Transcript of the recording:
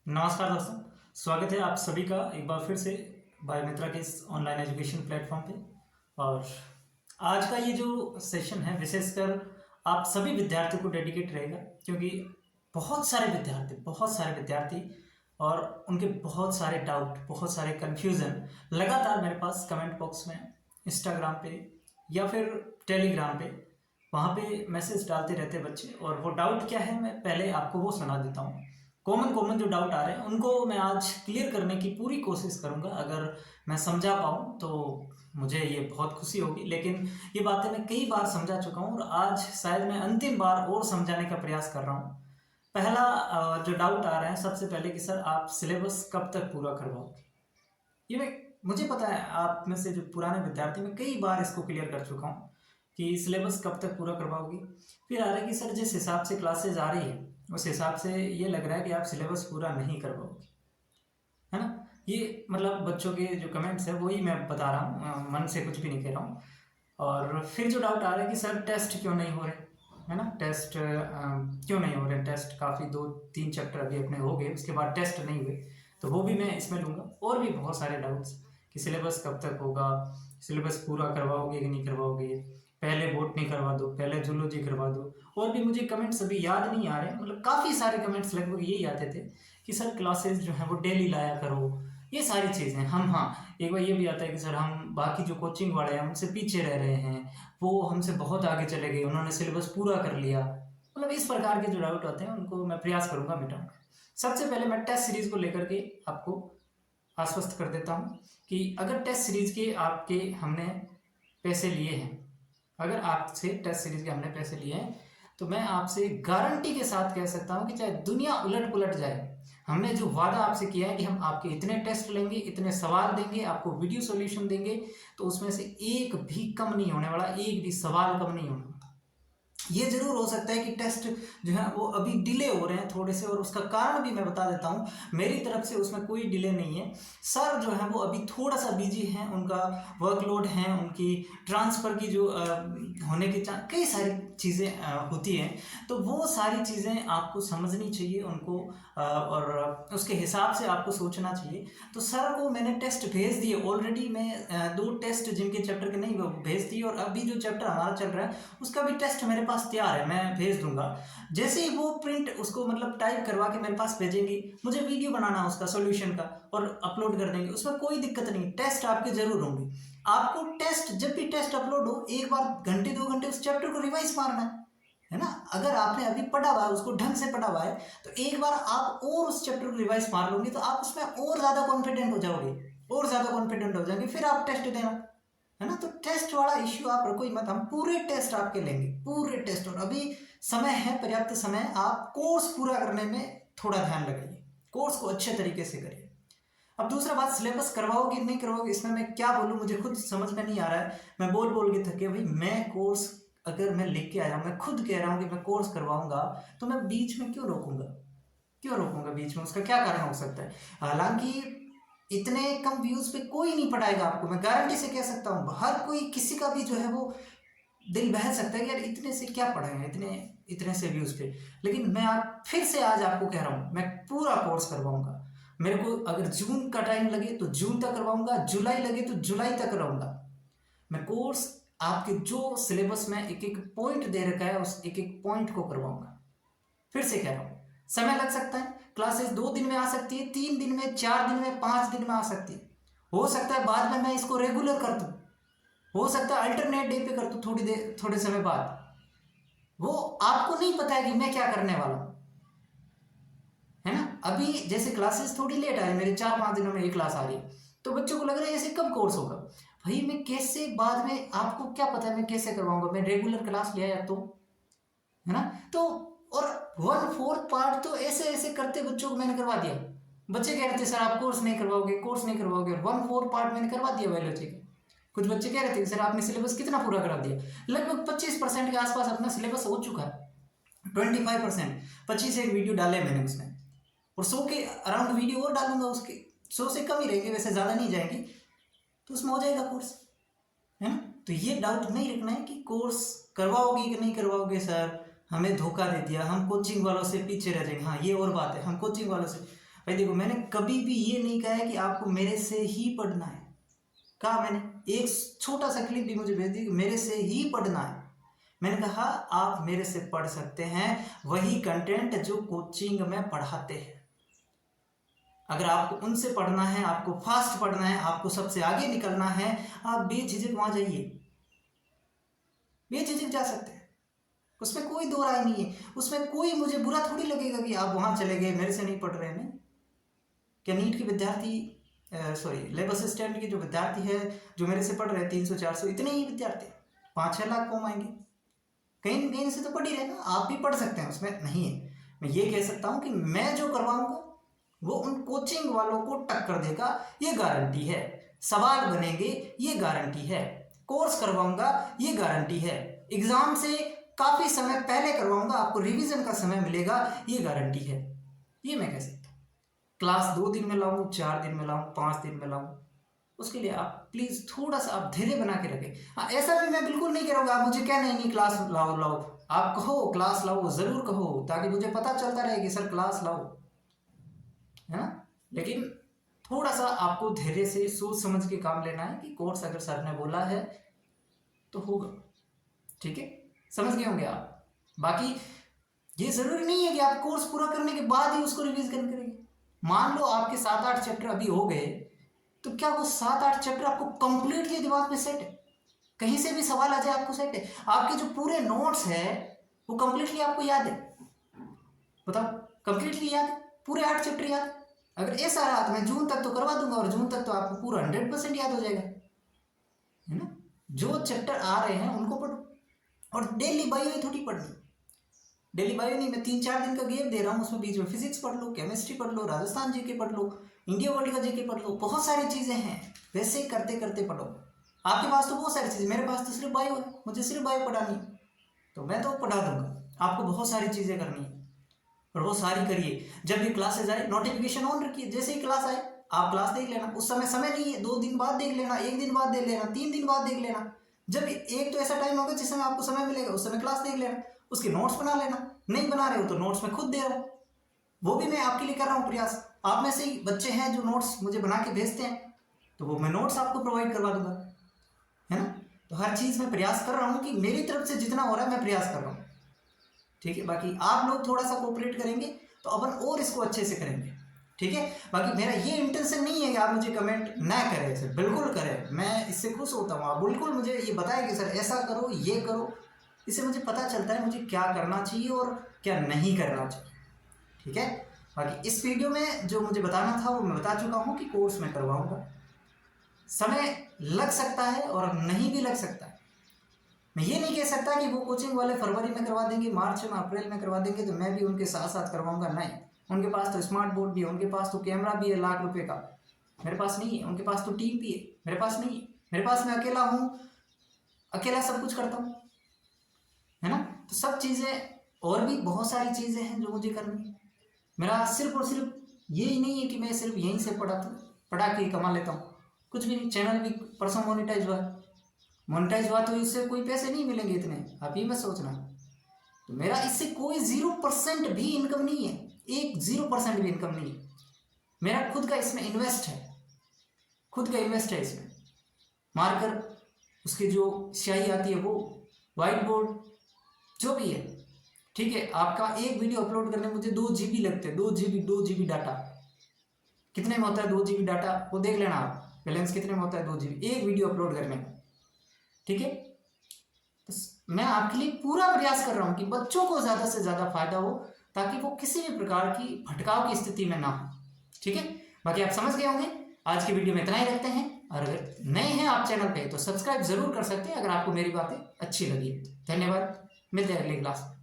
नमस्कार दोस्तों। स्वागत है आप सभी का एक बार फिर से बाय मित्रा के इस ऑनलाइन एजुकेशन प्लेटफॉर्म पे। और आज का ये जो सेशन है विशेषकर आप सभी विद्यार्थियों को डेडिकेट रहेगा, क्योंकि बहुत सारे विद्यार्थी और उनके बहुत सारे डाउट, बहुत सारे कन्फ्यूज़न लगातार मेरे पास कमेंट बॉक्स में, इंस्टाग्राम पे या फिर टेलीग्राम पे वहाँ पे मैसेज डालते रहते हैं बच्चे। और वो डाउट क्या है मैं पहले आपको वो सुना देता हूँ। कॉमन जो डाउट आ रहे हैं उनको मैं आज क्लियर करने की पूरी कोशिश करूंगा। अगर मैं समझा पाऊँ तो मुझे ये बहुत खुशी होगी, लेकिन ये बातें मैं कई बार समझा चुका हूँ और आज शायद मैं अंतिम बार और समझाने का प्रयास कर रहा हूँ। पहला जो डाउट आ रहा है सबसे पहले कि सर आप सिलेबस कब तक पूरा करवाओगे। ये मुझे पता है आप में से जो पुराने विद्यार्थी, मैं कई बार इसको क्लियर कर चुका हूँ कि सिलेबस कब तक पूरा करवाओगे। फिर आ रहा है कि सर जिस हिसाब से क्लासेज आ रही है उस हिसाब से ये लग रहा है कि आप सिलेबस पूरा नहीं करवाओगे, है ना। ये मतलब बच्चों के जो कमेंट्स है वही मैं बता रहा हूँ, मन से कुछ भी नहीं कह रहा हूँ। और फिर जो डाउट आ रहा है कि सर टेस्ट क्यों नहीं हो रहे, है ना। टेस्ट क्यों नहीं हो रहे, टेस्ट काफ़ी 2-3 चैप्टर अभी अपने हो गए, उसके बाद टेस्ट नहीं हुए, तो वो भी मैं इसमें लूँगा। और भी बहुत सारे डाउट्स कि सिलेबस कब तक होगा, सिलेबस पूरा करवाओगे कि नहीं करवाओगे, पहले बोटनी करवा दो, पहले जूलॉजी करवा दो। और भी मुझे कमेंट्स अभी याद नहीं आ रहे, मतलब काफ़ी सारे कमेंट्स लगभग यही आते थे कि सर क्लासेस जो है वो डेली लाया करो, ये सारी चीज़ें। हम हाँ, एक बार ये भी आता है कि सर हम बाकी जो कोचिंग वाले हैं उनसे पीछे रह रहे हैं, वो हमसे बहुत आगे चले गए, उन्होंने सिलेबस पूरा कर लिया। मतलब इस प्रकार के जो डाउट होते हैं उनको मैं प्रयास करूंगा मिटाऊंगा। सबसे पहले मैं टेस्ट सीरीज को लेकर के आपको आश्वस्त कर देता हूँ कि अगर टेस्ट सीरीज के आपके हमने पैसे लिए हैं, अगर आपसे टेस्ट सीरीज के हमने पैसे लिए हैं, तो मैं आपसे गारंटी के साथ कह सकता हूँ कि चाहे दुनिया उलट पुलट जाए, हमने जो वादा आपसे किया है कि हम आपके इतने टेस्ट लेंगे, इतने सवाल देंगे, आपको वीडियो सॉल्यूशन देंगे, तो उसमें से एक भी कम नहीं होने वाला, एक भी सवाल कम नहीं होने वाला। ये जरूर हो सकता है कि टेस्ट जो है वो अभी डिले हो रहे हैं थोड़े से, और उसका कारण भी मैं बता देता हूँ। मेरी तरफ से उसमें कोई डिले नहीं है। सर जो है वो अभी थोड़ा सा बिजी हैं, उनका वर्कलोड है, उनकी ट्रांसफ़र की जो होने की कई सारी चीज़ें होती हैं, तो वो सारी चीज़ें आपको समझनी चाहिए उनको, और उसके हिसाब से आपको सोचना चाहिए। तो सर को मैंने टेस्ट भेज दिए ऑलरेडी, मैं 2 टेस्ट जिनके चैप्टर के नहीं वो भेज दिए, और अभी जो चैप्टर हमारा चल रहा है उसका भी टेस्ट मेरे पास तैयार है, मैं भेज दूंगा। जैसे ही वो प्रिंट उसको मतलब टाइप करवा के मेरे पास भेजेंगी, मुझे वीडियो बनाना उसका सॉल्यूशन का और अपलोड कर देंगे, उसमें कोई दिक्कत नहीं। टेस्ट आपके जरूर होंगे। आपको टेस्ट जब भी टेस्ट अपलोड हो, एक बार घंटे 2 घंटे उस चैप्टर को रिवाइज मारना है ना। अगर आपने अभी पढ़ा हुआ है, उसको ढंग से पढ़ा हुआ है, तो एक बार आप और उस चैप्टर को रिवाइज मार लोगे तो आप उसमें और ज़्यादा कॉन्फिडेंट हो जाओगे, और ज़्यादा कॉन्फिडेंट हो जाएंगे, फिर आप टेस्ट देना, है ना। तो टेस्ट वाला इश्यू आप रखो ही मत, हम पूरे टेस्ट आपके लेंगे, पूरे टेस्ट। और अभी समय है, पर्याप्त समय। आप कोर्स पूरा करने में थोड़ा ध्यान लगाइए, कोर्स को अच्छे तरीके से करिए। अब दूसरा बात, सिलेबस करवाओगे नहीं करवाओगे, इसमें मैं क्या बोलूँ, मुझे खुद समझ में नहीं आ रहा है। मैं बोल बोल के थके भाई। मैं कोर्स अगर मैं लेके आया हूँ, मैं खुद कह रहा हूँ कि मैं कोर्स करवाऊंगा, तो मैं बीच में क्यों रोकूंगा, क्यों रोकूंगा बीच में, उसका क्या कारण हो सकता है। हालांकि इतने कम व्यूज पे कोई नहीं पढ़ाएगा आपको, मैं गारंटी से कह सकता हूँ। हर कोई, किसी का भी जो है वो दिल बहल सकता है कि यार इतने से क्या पढ़ाएंगे, इतने इतने से व्यूज पे। लेकिन मैं आप फिर से आज आपको कह रहा हूँ, मैं पूरा कोर्स करवाऊंगा। मेरे को अगर जून का टाइम लगे तो जून तक करवाऊंगा, जुलाई लगे तो जुलाई तक करवाऊंगा। मैं कोर्स आपके जो सिलेबस में एक एक पॉइंट दे रखा है उस एक एक पॉइंट को करवाऊंगा। फिर से कह रहा हूँ, समय लग सकता है, क्लासेस 2 दिन में आ सकती है, 3 दिन में, 4 दिन में, 5 दिन में आ सकती है। हो सकता है बाद में मैं इसको रेगुलर कर दूं, हो सकता है अल्टरनेट डे पे कर दूं थोड़ी देर, थोड़े समय बाद। वो आपको नहीं पता है कि मैं क्या करने वाला हूं, है ना। अभी जैसे क्लासेस थोड़ी लेट आ रही, मेरे 4-5 दिनों में एक क्लास आ रही है, तो बच्चों को लग रहा है ऐसे कब कोर्स होगा। भाई मैं कैसे बाद में, आपको क्या पता है मैं कैसे करवाऊंगा, मैं रेगुलर क्लास लिया या तो, है ना। तो और 1/4 पार्ट तो ऐसे ऐसे करते बच्चों को मैंने करवा दिया। बच्चे कह रहे थे सर आप कोर्स नहीं करवाओगे, कोर्स नहीं करवाओगे, और 1/4 पार्ट मैंने करवा दिया बायोलॉजी का। कुछ बच्चे कह रहे थे सर आपने सिलेबस कितना पूरा करा दिया। लगभग 25% के आसपास अपना सिलेबस हो चुका है, 25%। 25 एक वीडियो डाले मैंने उसमें, और 100 के अराउंड वीडियो और डालूंगा, उसके 100 से कम ही रहेंगे, वैसे ज़्यादा नहीं जाएंगे, तो उसमें हो जाएगा कोर्स, है ना। तो ये डाउट नहीं रखना है कि कोर्स करवाओगे कि नहीं करवाओगे, सर हमें धोखा दे दिया, हम कोचिंग वालों से पीछे रह जाएंगे। हाँ ये और बात है, हम कोचिंग वालों से, भाई देखो, मैंने कभी भी ये नहीं कहा है कि आपको मेरे से ही पढ़ना है। कहा मैंने, एक छोटा सा क्लिप भी मुझे भेज दी कि मेरे से ही पढ़ना है। मैंने कहा आप मेरे से पढ़ सकते हैं वही कंटेंट जो कोचिंग में पढ़ाते हैं। अगर आपको उनसे पढ़ना है, आपको फास्ट पढ़ना है, आपको सबसे आगे निकलना है, आप बेझिझक वहां जाइए, बेझिझक जा सकते हैं। उसमें कोई दो राय नहीं है। उसमें कोई मुझे बुरा थोड़ी लगेगा कि आप वहां चले गए, मेरे से नहीं पढ़ रहे हैं। क्या नीट के विद्यार्थी, लेब असिस्टेंट के जो विद्यार्थी है जो मेरे से पढ़ रहे हैं 300-400, इतने ही विद्यार्थी 5-6 लाख कम आएंगे। कहीं कहीं से तो पढ़ ही रहे ना, आप भी पढ़ सकते हैं, उसमें नहीं है। मैं ये कह सकता हूँ कि मैं जो करवाऊंगा वो उन कोचिंग वालों को टक्कर देगा, ये गारंटी है। सवाल बनेंगे, ये गारंटी है। कोर्स करवाऊंगा, ये गारंटी है। एग्जाम से काफी समय पहले करवाऊंगा, आपको रिवीजन का समय मिलेगा, ये गारंटी है। ये मैं कह सकता हूँ। क्लास 2 दिन में लाऊं, 4 दिन में लाऊं, 5 दिन में लाऊं, उसके लिए आप प्लीज थोड़ा सा आप धैर्य बना के रखें। हाँ, ऐसा भी मैं बिल्कुल नहीं करूँगा, आप मुझे क्या नहीं क्लास लाओ लाओ, आप कहो क्लास लाओ, जरूर कहो, ताकि मुझे पता चलता रहे कि सर क्लास लाओ, है ना। लेकिन थोड़ा सा आपको धैर्य से सोच समझ के काम लेना है कि कोर्स अगर सर ने बोला है तो होगा, ठीक है। समझ गए होंगे आप। बाकी ये जरूरी नहीं है कि आप कोर्स पूरा करने के बाद ही उसको रिवीजन करेंगे। मान लो आपके 7-8 चैप्टर अभी हो गए, तो क्या वो 7-8 चैप्टर आपको कंप्लीटली दिमाग में सेट है? कहीं से भी सवाल आ जाए आपको सेट है? आपके जो पूरे नोट्स है वो कंप्लीटली आपको याद है? बताओ, कंप्लीटली याद है? पूरे 8 चैप्टर याद? अगर ऐसा रहा तो मैं जून तक तो करवा दूंगा, और जून तक तो आपको पूरा 100% याद हो जाएगा, है ना। जो चैप्टर आ रहे हैं उनको पढ़ो, और डेली बायो थोड़ी पढ़नी। डेली बायो नहीं, मैं 3-4 दिन का गैप दे रहा हूँ, उसमें बीच में फिजिक्स पढ़ लो, केमिस्ट्री पढ़ लो, राजस्थान जीके पढ़ लो, इंडिया वर्ल्ड का जीके पढ़ लो, बहुत सारी चीज़ें हैं। वैसे करते करते पढ़ो। आपके पास तो बहुत सारी चीज़ें, मेरे पास तो सिर्फ बायो है, मुझे सिर्फ बायो पढ़ानी है, तो मैं तो पढ़ा दूंगा। आपको बहुत सारी चीज़ें करनी है और वो सारी करिए। जब भी क्लासेज आए नोटिफिकेशन ऑन रखिए, जैसे ही क्लास आए आप क्लास देख लेना। उस समय नहीं है, 2 दिन बाद देख लेना, 1 दिन बाद देख लेना, 3 दिन बाद देख लेना। जब एक तो ऐसा टाइम होगा जिस समय आपको समय मिलेगा, उस समय क्लास देख लेना, उसके नोट्स बना लेना। नहीं बना रहे हो तो नोट्स में खुद दे रहा हूँ, वो भी मैं आपके लिए कर रहा हूँ प्रयास। आप में से ही बच्चे हैं जो नोट्स मुझे बना के भेजते हैं, तो वो मैं नोट्स आपको प्रोवाइड करवा दूंगा, है ना। तो हर चीज़ में प्रयास कर रहा हूँ कि मेरी तरफ से जितना हो रहा है मैं प्रयास कर रहा हूँ, ठीक है। बाकी आप लोग थोड़ा सा कोऑपरेट करेंगे तो अपन और इसको अच्छे से करेंगे, ठीक है। बाकी मेरा ये इंटेंशन नहीं है कि आप मुझे कमेंट ना करें, सर बिल्कुल करें, मैं इससे खुश होता हूँ। आप बिल्कुल मुझे ये बताएं कि सर ऐसा करो, ये करो, इससे मुझे पता चलता है मुझे क्या करना चाहिए और क्या नहीं करना चाहिए, ठीक है। बाकी इस वीडियो में जो मुझे बताना था वो मैं बता चुका हूँ कि कोर्स में करवाऊँगा। समय लग सकता है और नहीं भी लग सकता है। मैं ये नहीं कह सकता कि वो कोचिंग वाले फरवरी में करवा देंगे, मार्च में, अप्रैल में करवा देंगे तो मैं भी उनके साथ साथ करवाऊंगा, नहीं। उनके पास तो स्मार्ट बोर्ड भी है, उनके पास तो कैमरा भी है लाख रुपए का, मेरे पास नहीं है। उनके पास तो टीम भी है, मेरे पास नहीं है। मेरे पास मैं अकेला हूँ, अकेला सब कुछ करता हूँ, है ना। तो सब चीज़ें और भी बहुत सारी चीज़ें हैं जो मुझे करनी है। मेरा सिर्फ और सिर्फ यही नहीं है कि मैं सिर्फ यहीं से पढ़ा के कमा लेता हूँ, कुछ भी नहीं। चैनल भी परसों मोनिटाइज हुआ तो इससे कोई पैसे नहीं मिलेंगे इतने, आप ये मत सोचना। तो मेरा इससे कोई 0% भी इनकम नहीं है, 0% भी इनकम नहीं है। मेरा खुद का इसमें इन्वेस्ट है, खुद का इन्वेस्ट है इसमें। मार्कर, उसकी जो स्याही आती है वो, वाइट बोर्ड, जो भी है, ठीक है। आपका एक वीडियो अपलोड करने में मुझे 2 GB लगते हैं, 2 GB डाटा। कितने में होता है 2 GB डाटा, वो देख लेना आप, बैलेंस कितने में होता है 2 GB एक वीडियो अपलोड करने में, ठीक है। तो मैं आपके लिए पूरा प्रयास कर रहा हूं कि बच्चों को ज़्यादा से ज़्यादा फायदा हो, ताकि वो किसी भी प्रकार की भटकाव की स्थिति में ना हो, ठीक है। बाकी आप समझ गए होंगे। आज की वीडियो में इतना ही रखते हैं, और अगर नए हैं आप चैनल पे तो सब्सक्राइब जरूर कर सकते हैं अगर आपको मेरी बातें अच्छी लगी। धन्यवाद, मिलते हैं अगली क्लास में।